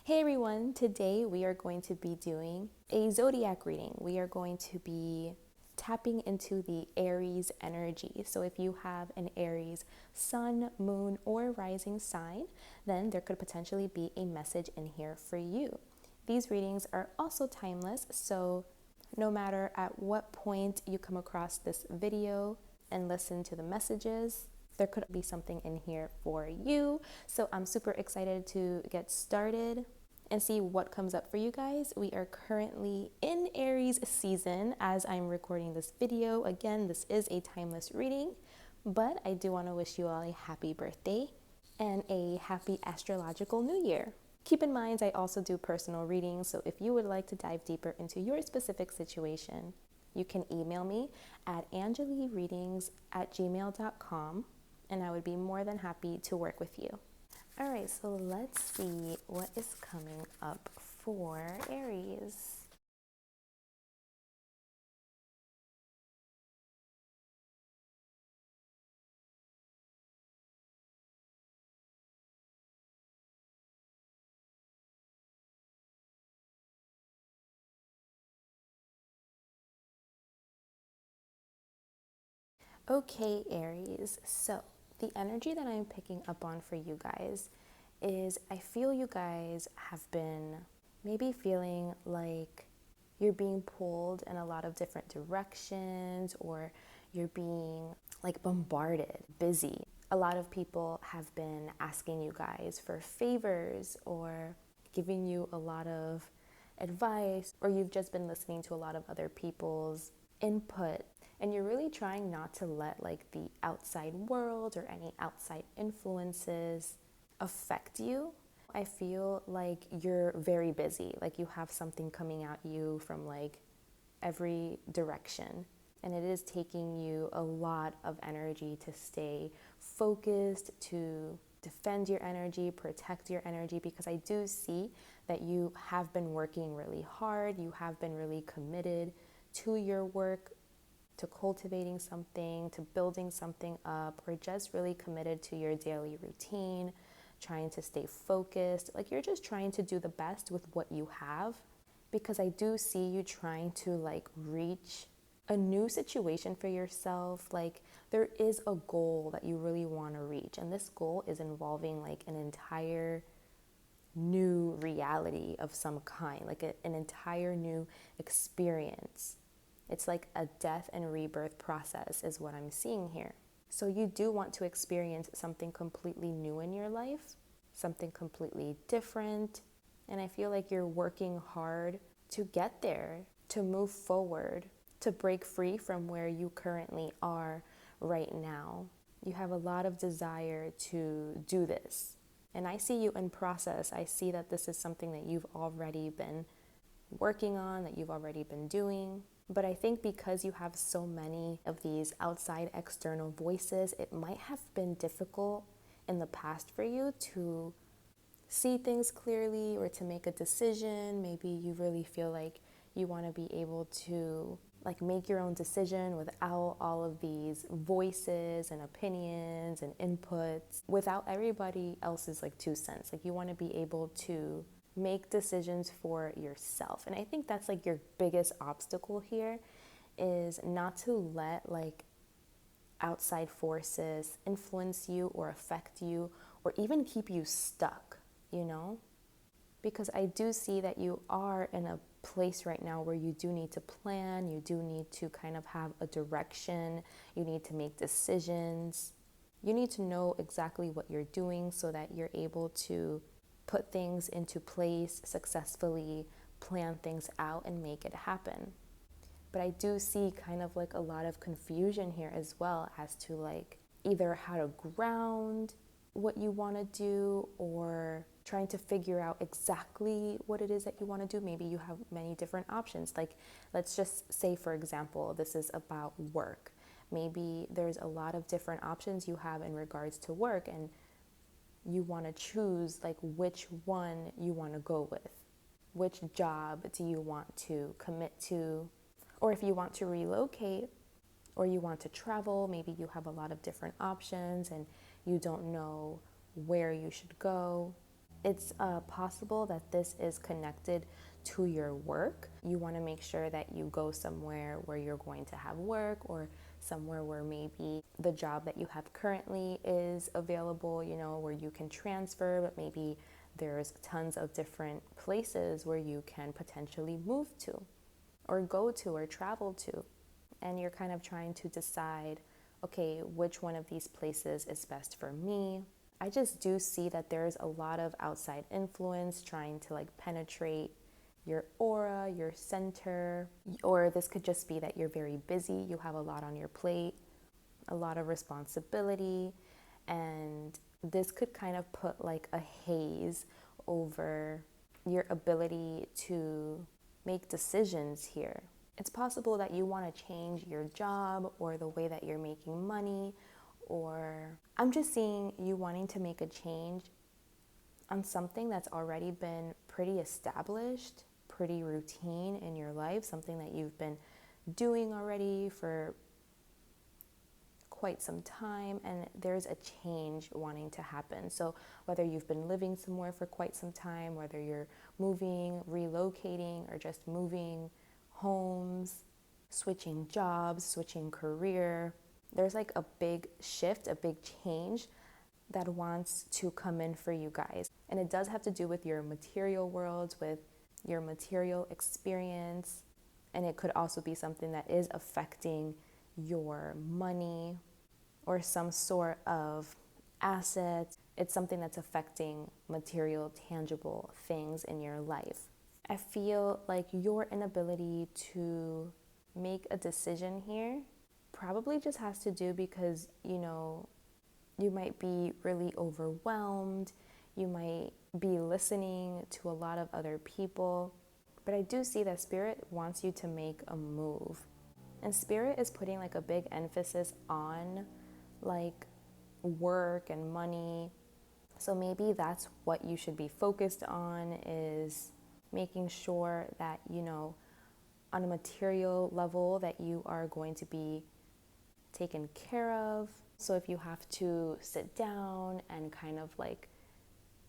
Hey everyone, today we are going to be doing a zodiac reading. We are going to be tapping into the Aries energy. So if you have an Aries sun, moon, or rising sign, then there could potentially be a message in here for you. These readings are also timeless, so no matter at what point you come across this video and listen to the messages, there could be something in here for you. So I'm super excited to get started and see what comes up for you guys. We are currently in Aries season as I'm recording this video. Again, this is a timeless reading, but I do want to wish you all a happy birthday and a happy astrological new year. Keep in mind, I also do personal readings, so if you would like to dive deeper into your specific situation, you can email me at angelireadings@gmail.com, and I would be more than happy to work with you. All right, so let's see what is coming up for Aries. Okay, Aries, so the energy that I'm picking up on for you guys is I feel you guys have been maybe feeling like you're being pulled in a lot of different directions, or you're being like bombarded, busy. A lot of people have been asking you guys for favors or giving you a lot of advice, or you've just been listening to a lot of other people's input, and you're really trying not to let like the outside world or any outside influences affect you. I feel like you're very busy, like you have something coming at you from like every direction, and it is taking you a lot of energy to stay focused, to defend your energy, protect your energy, because I do see that you have been working really hard, you have been really committed to your work, to cultivating something, to building something up, or just really committed to your daily routine, trying to stay focused. Like you're just trying to do the best with what you have, because I do see you trying to like reach a new situation for yourself. Like there is a goal that you really want to reach, and this goal is involving like an entire new reality of some kind, like an entire new experience. It's like a death and rebirth process is what I'm seeing here. So you do want to experience something completely new in your life, something completely different. And I feel like you're working hard to get there, to move forward, to break free from where you currently are right now. You have a lot of desire to do this. And I see you in process. I see that this is something that you've already been working on, that you've already been doing. But I think because you have so many of these outside external voices, it might have been difficult in the past for you to see things clearly or to make a decision. Maybe you really feel like you want to be able to like make your own decision without all of these voices and opinions and inputs, without everybody else's like 2 cents. Like you want to be able to make decisions for yourself. And I think that's like your biggest obstacle here, is not to let like outside forces influence you or affect you or even keep you stuck, you know? Because I do see that you are in a place right now where you do need to plan, you do need to kind of have a direction, you need to make decisions. You need to know exactly what you're doing so that you're able to put things into place successfully, plan things out, and make it happen. But I do see kind of like a lot of confusion here as well as to like either how to ground what you want to do, or trying to figure out exactly what it is that you want to do. Maybe you have many different options. Like let's just say, for example, this is about work. Maybe there's a lot of different options you have in regards to work, and you want to choose like which one you want to go with. Which job do you want to commit to? Or if you want to relocate or you want to travel, maybe you have a lot of different options and you don't know where you should go. It's possible that this is connected to your work. You want to make sure that you go somewhere where you're going to have work, or somewhere where maybe the job that you have currently is available, where you can transfer, but maybe there's tons of different places where you can potentially move to or go to or travel to. And you're kind of trying to decide, okay, which one of these places is best for me. I just do see that there's a lot of outside influence trying to like penetrate your aura, your center, or this could just be that you're very busy, you have a lot on your plate, a lot of responsibility, and this could kind of put like a haze over your ability to make decisions here. It's possible that you want to change your job or the way that you're making money, or I'm just seeing you wanting to make a change on something that's already been pretty established, pretty routine in your life, something that you've been doing already for quite some time, and there's a change wanting to happen. So whether you've been living somewhere for quite some time, whether you're moving, relocating, or just moving homes, switching jobs, switching career, there's like a big shift, a big change that wants to come in for you guys. And it does have to do with your material worlds, with your material experience. And it could also be something that is affecting your money or some sort of assets. It's something that's affecting material, tangible things in your life. I feel like your inability to make a decision here probably just has to do because, you might be really overwhelmed. You might be listening to a lot of other people. But I do see that Spirit wants you to make a move. And Spirit is putting like a big emphasis on like work and money. So maybe that's what you should be focused on, is making sure that, on a material level, that you are going to be taken care of. So if you have to sit down and kind of like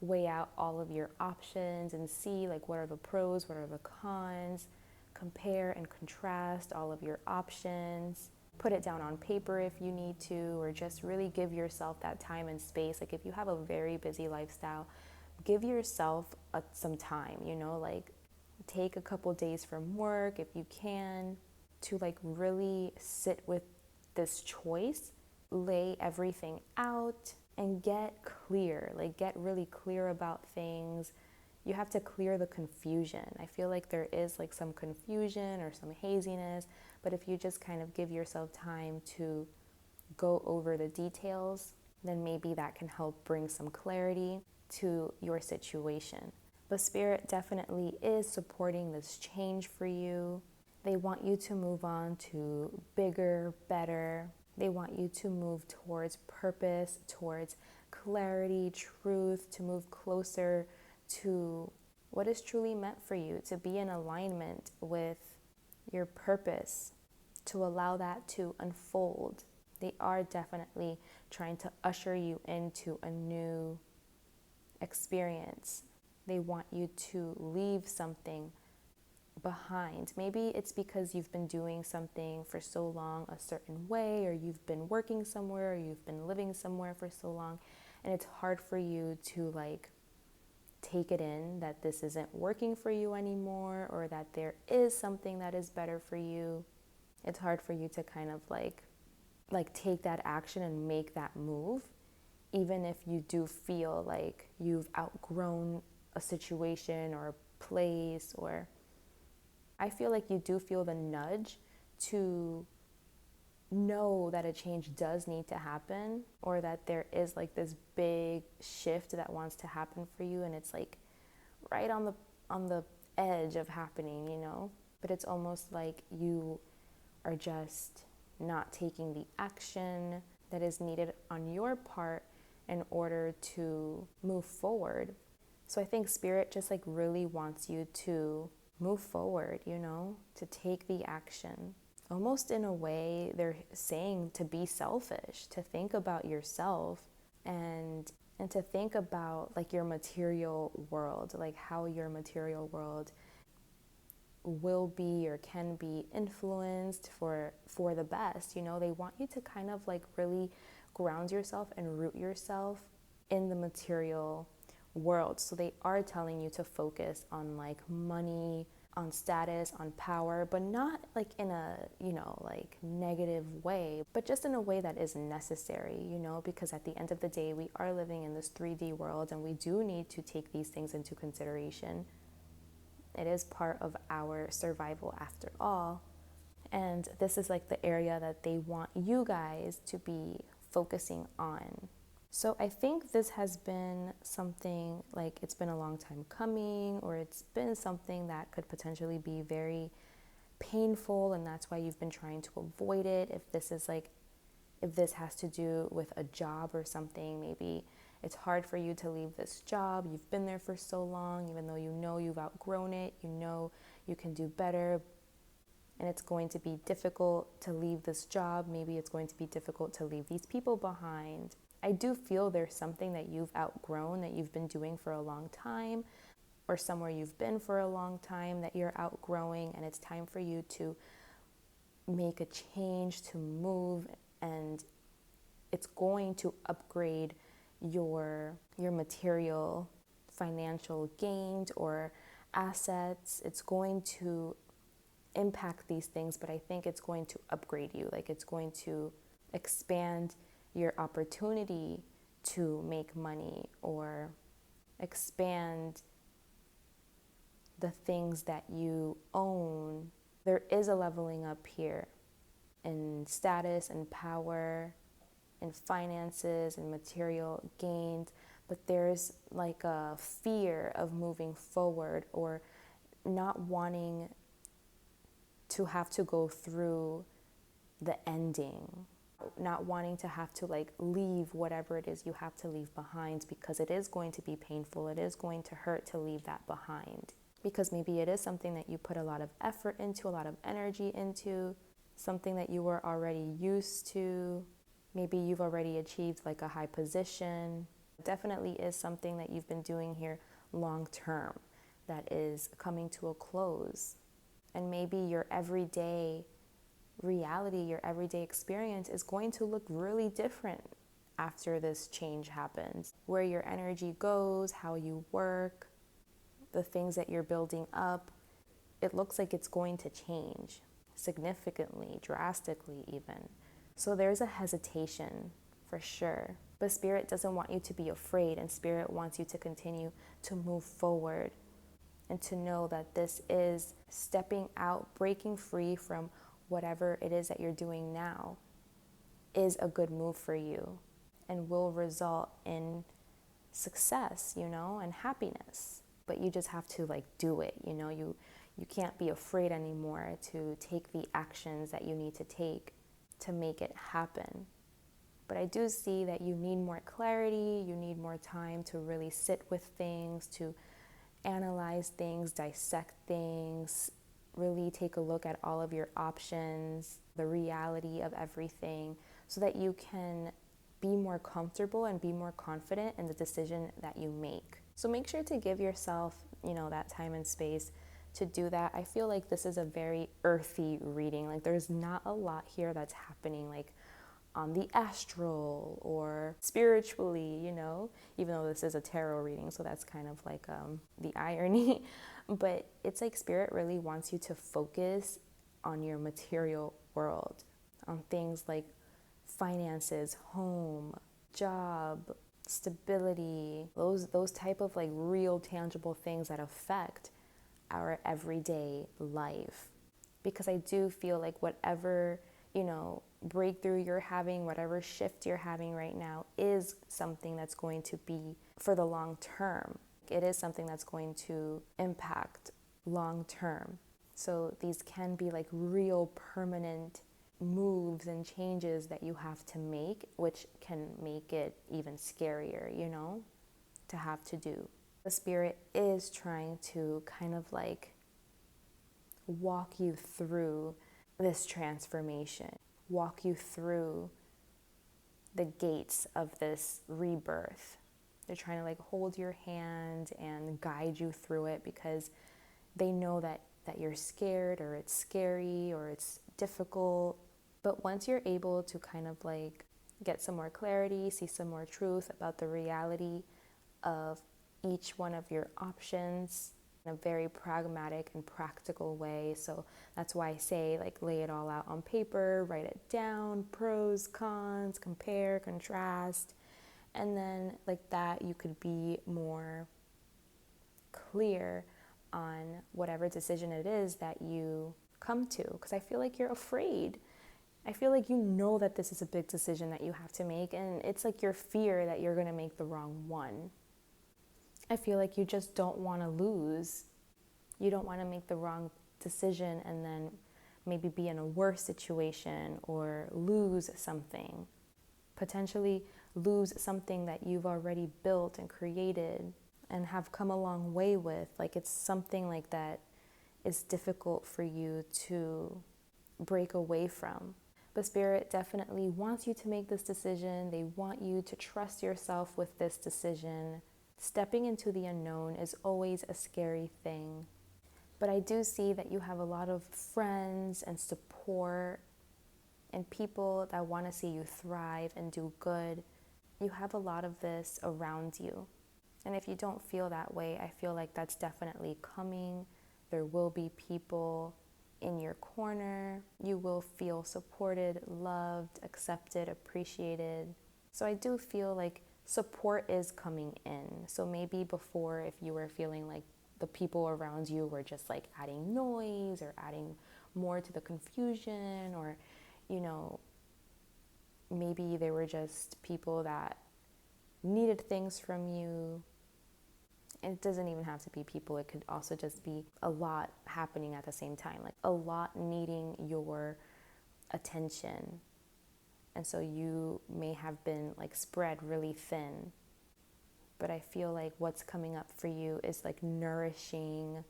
weigh out all of your options and see like what are the pros, what are the cons, compare and contrast all of your options, put it down on paper if you need to, or just really give yourself that time and space. Like if you have a very busy lifestyle, give yourself some time, like take a couple days from work if you can, to like really sit with this choice, lay everything out and get clear, like get really clear about things. You have to clear the confusion. I feel like there is like some confusion or some haziness, but if you just kind of give yourself time to go over the details, then maybe that can help bring some clarity to your situation. But Spirit definitely is supporting this change for you. They want you to move on to bigger, better. They want you to move towards purpose, towards clarity, truth, to move closer to what is truly meant for you, to be in alignment with your purpose, to allow that to unfold. They are definitely trying to usher you into a new experience. They want you to leave something behind. Maybe it's because you've been doing something for so long a certain way, or you've been working somewhere, or you've been living somewhere for so long, and it's hard for you to like take it in that this isn't working for you anymore, or that there is something that is better for you. It's hard for you to kind of like take that action and make that move, even if you do feel like you've outgrown a situation or a place, or I feel like you do feel the nudge to know that a change does need to happen, or that there is like this big shift that wants to happen for you, and it's like right on the edge of happening, but it's almost like you are just not taking the action that is needed on your part in order to move forward. So I think Spirit just like really wants you to move forward, to take the action. Almost in a way, they're saying to be selfish, to think about yourself and and to think about like your material world, like how your material world will be or can be influenced for the best. You know, they want you to kind of like really ground yourself and root yourself in the material world. So they are telling you to focus on like money, on status, on power, but not like in a, you know, like negative way, but just in a way that is necessary, you know, because at the end of the day, we are living in this 3D world and we do need to take these things into consideration. It is part of our survival after all. And this is like the area that they want you guys to be focusing on. So I think this has been something like it's been a long time coming, or it's been something that could potentially be very painful, and that's why you've been trying to avoid it. If this has to do with a job or something, maybe it's hard for you to leave this job. You've been there for so long, even though you know you've outgrown it, you know you can do better, and it's going to be difficult to leave this job. Maybe it's going to be difficult to leave these people behind. I do feel there's something that you've outgrown that you've been doing for a long time, or somewhere you've been for a long time that you're outgrowing, and it's time for you to make a change, to move, and it's going to upgrade your material financial gains or assets. It's going to impact these things, but I think it's going to upgrade you. Like it's going to expand your opportunity to make money, or expand the things that you own. There is a leveling up here in status and power, in finances and material gains, but there's like a fear of moving forward, or not wanting to have to go through the ending, not wanting to have to like leave whatever it is you have to leave behind, because it is going to be painful. It is going to hurt to leave that behind, because maybe it is something that you put a lot of effort into, a lot of energy into, something that you were already used to. Maybe you've already achieved like a high position. It definitely is something that you've been doing here long term that is coming to a close. And maybe your everyday reality, your everyday experience is going to look really different after this change happens. Where your energy goes, how you work, the things that you're building up, it looks like it's going to change significantly, drastically even. So there's a hesitation for sure. But Spirit doesn't want you to be afraid, and Spirit wants you to continue to move forward and to know that this is stepping out, breaking free from whatever it is that you're doing now is a good move for you and will result in success, you know, and happiness. But you just have to like do it, you know, you can't be afraid anymore to take the actions that you need to take to make it happen. But I do see that you need more clarity, you need more time to really sit with things, to analyze things, dissect things, really take a look at all of your options, the reality of everything, so that you can be more comfortable and be more confident in the decision that you make. So make sure to give yourself, you know, that time and space to do that. I feel like this is a very earthy reading. Like there's not a lot here that's happening like on the astral or spiritually, you know, even though this is a tarot reading, so that's kind of like the irony. But it's like Spirit really wants you to focus on your material world, on things like finances, home, job, stability, those type of like real tangible things that affect our everyday life. Because I do feel like whatever, you know, breakthrough you're having, whatever shift you're having right now is something that's going to be for the long term. It is something that's going to impact long term. So these can be like real permanent moves and changes that you have to make, which can make it even scarier, you know, to have to do. The Spirit is trying to kind of like walk you through this transformation, walk you through the gates of this rebirth. They're trying to like hold your hand and guide you through it because they know that you're scared, or it's scary, or it's difficult. But once you're able to kind of like get some more clarity, see some more truth about the reality of each one of your options in a very pragmatic and practical way. So that's why I say like lay it all out on paper, write it down, pros, cons, compare, contrast. And then like that you could be more clear on whatever decision it is that you come to, because I feel like you're afraid. I feel like you know that this is a big decision that you have to make, and it's like your fear that you're going to make the wrong one. I feel like you just don't want to lose. You don't want to make the wrong decision and then maybe be in a worse situation or lose something. Potentially lose something that you've already built and created and have come a long way with. Like it's something like that is difficult for you to break away from. But Spirit definitely wants you to make this decision. They want you to trust yourself with this decision. Stepping into the unknown is always a scary thing. But I do see that you have a lot of friends and support and people that want to see you thrive and do good. You have a lot of this around you. And if you don't feel that way, I feel like that's definitely coming. There will be people in your corner. You will feel supported, loved, accepted, appreciated. So I do feel like support is coming in. So maybe before, if you were feeling like the people around you were just like adding noise or adding more to the confusion, or, you know, maybe they were just people that needed things from you. It doesn't even have to be people. It could also just be a lot happening at the same time, like a lot needing your attention. And so you may have been like spread really thin. But I feel like what's coming up for you is like nourishing,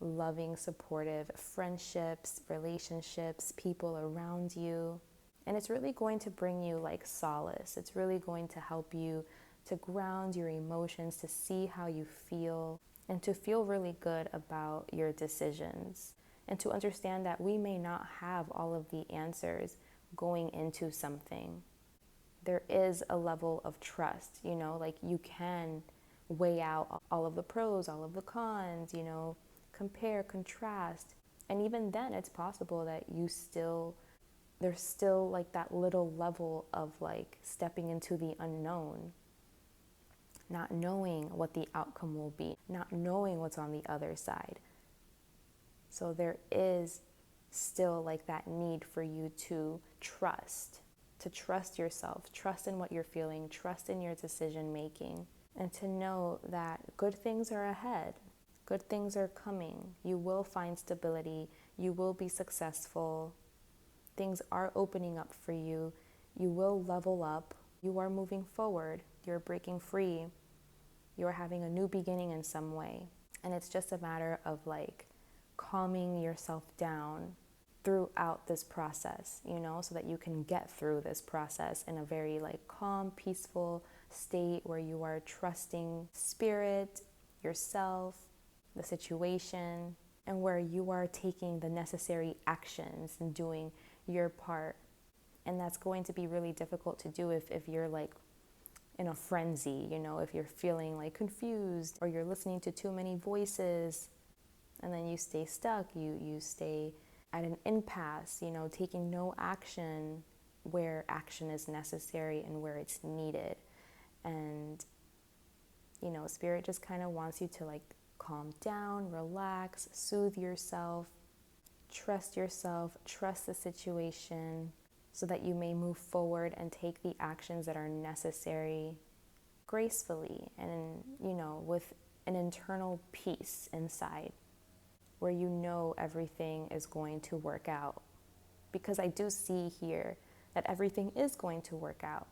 loving, supportive friendships, relationships, people around you. And it's really going to bring you like solace. It's really going to help you to ground your emotions, to see how you feel, and to feel really good about your decisions. And to understand that we may not have all of the answers going into something. There is a level of trust, you know, like you can weigh out all of the pros, all of the cons, you know, compare, contrast. And even then it's possible that there's still like that little level of like stepping into the unknown, not knowing what the outcome will be, not knowing what's on the other side. So there is still like that need for you to trust yourself, trust in what you're feeling, trust in your decision making, and to know that good things are ahead. Good things are coming. You will find stability. You will be successful. Things are opening up for you. You will level up. You are moving forward. You're breaking free. You're having a new beginning in some way. And it's just a matter of like calming yourself down throughout this process, you know, so that you can get through this process in a very like calm, peaceful state where you are trusting spirit, yourself, the situation, and where you are taking the necessary actions and doing your part. And that's going to be really difficult to do if you're like in a frenzy, you know, if you're feeling like confused or you're listening to too many voices and then you stay stuck, you stay at an impasse, you know, taking no action where action is necessary and where it's needed. And, you know, spirit just kind of wants you to like calm down, relax, soothe yourself, trust the situation, so that you may move forward and take the actions that are necessary gracefully and, you know, with an internal peace inside where you know everything is going to work out. Because I do see here that everything is going to work out.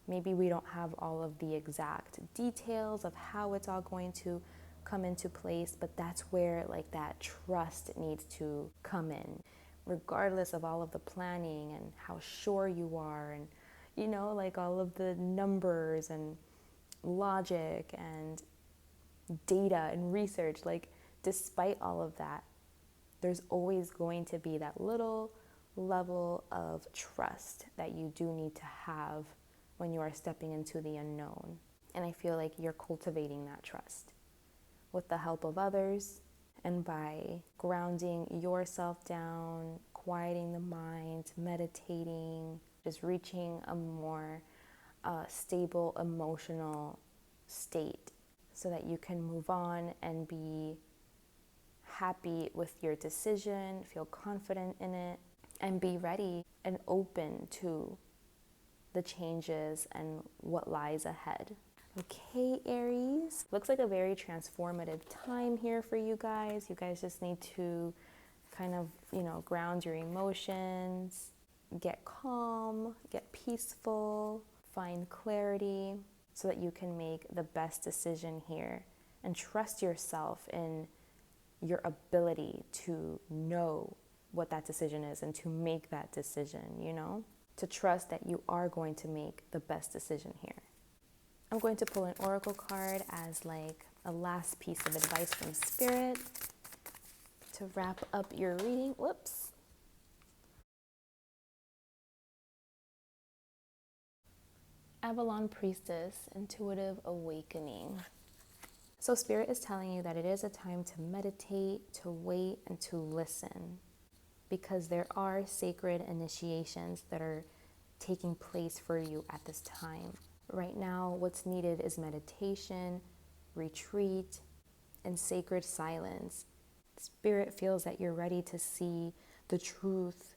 Maybe we don't have all of the exact details of how it's all going to come into place, but that's where like that trust needs to come in, regardless of all of the planning and how sure you are and, you know, like all of the numbers and logic and data and research, like despite all of that, there's always going to be that little level of trust that you do need to have when you are stepping into the unknown. And I feel like you're cultivating that trust with the help of others and by grounding yourself down, quieting the mind, meditating, just reaching a more stable emotional state so that you can move on and be happy with your decision, feel confident in it, and be ready and open to the changes and what lies ahead. Okay, Aries, looks like a very transformative time here for you guys. You guys just need to kind of, ground your emotions, get calm, get peaceful, find clarity so that you can make the best decision here and trust yourself in your ability to know what that decision is and to make that decision, to trust that you are going to make the best decision here. I'm going to pull an oracle card as like a last piece of advice from Spirit to wrap up your reading. Whoops. Avalon Priestess, Intuitive Awakening. So Spirit is telling you that it is a time to meditate, to wait, and to listen, because there are sacred initiations that are taking place for you at this time. Right now, what's needed is meditation, retreat, and sacred silence. Spirit feels that you're ready to see the truth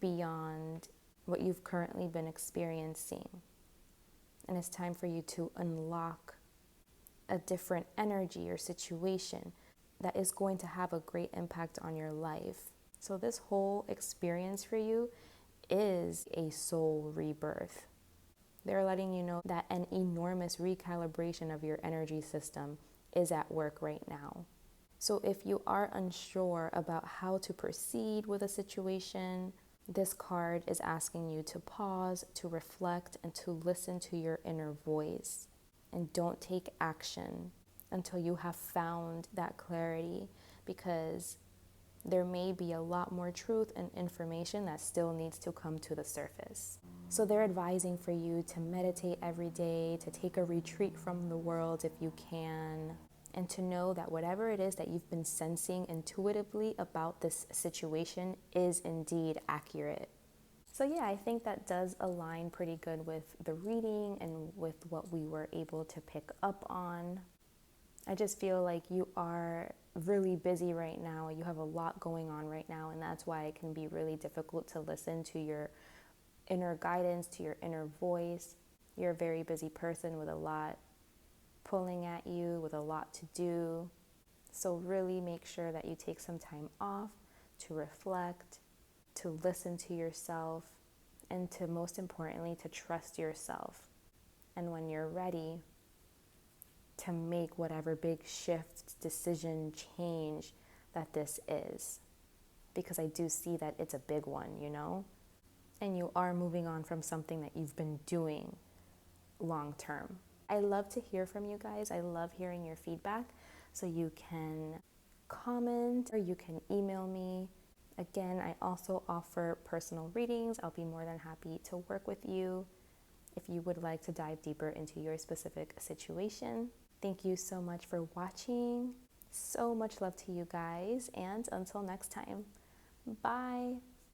beyond what you've currently been experiencing. And it's time for you to unlock a different energy or situation that is going to have a great impact on your life. So this whole experience for you is a soul rebirth. They're letting you know that an enormous recalibration of your energy system is at work right now. So if you are unsure about how to proceed with a situation, this card is asking you to pause, to reflect, and to listen to your inner voice. And don't take action until you have found that clarity, because there may be a lot more truth and information that still needs to come to the surface. So they're advising for you to meditate every day, to take a retreat from the world if you can, and to know that whatever it is that you've been sensing intuitively about this situation is indeed accurate. So yeah, I think that does align pretty good with the reading and with what we were able to pick up on. I just feel like you are really busy right now. You have a lot going on right now, and that's why it can be really difficult to listen to your inner guidance, to your inner voice. You're a very busy person with a lot pulling at you, with a lot to do. So really make sure that you take some time off to reflect, to listen to yourself, and to, most importantly, to trust yourself. And when you're ready, to make whatever big shift, decision, change that this is. Because I do see that it's a big one, And you are moving on from something that you've been doing long term. I love to hear from you guys. I love hearing your feedback. So you can comment or you can email me. Again, I also offer personal readings. I'll be more than happy to work with you if you would like to dive deeper into your specific situation. Thank you so much for watching. So much love to you guys, and until next time, bye.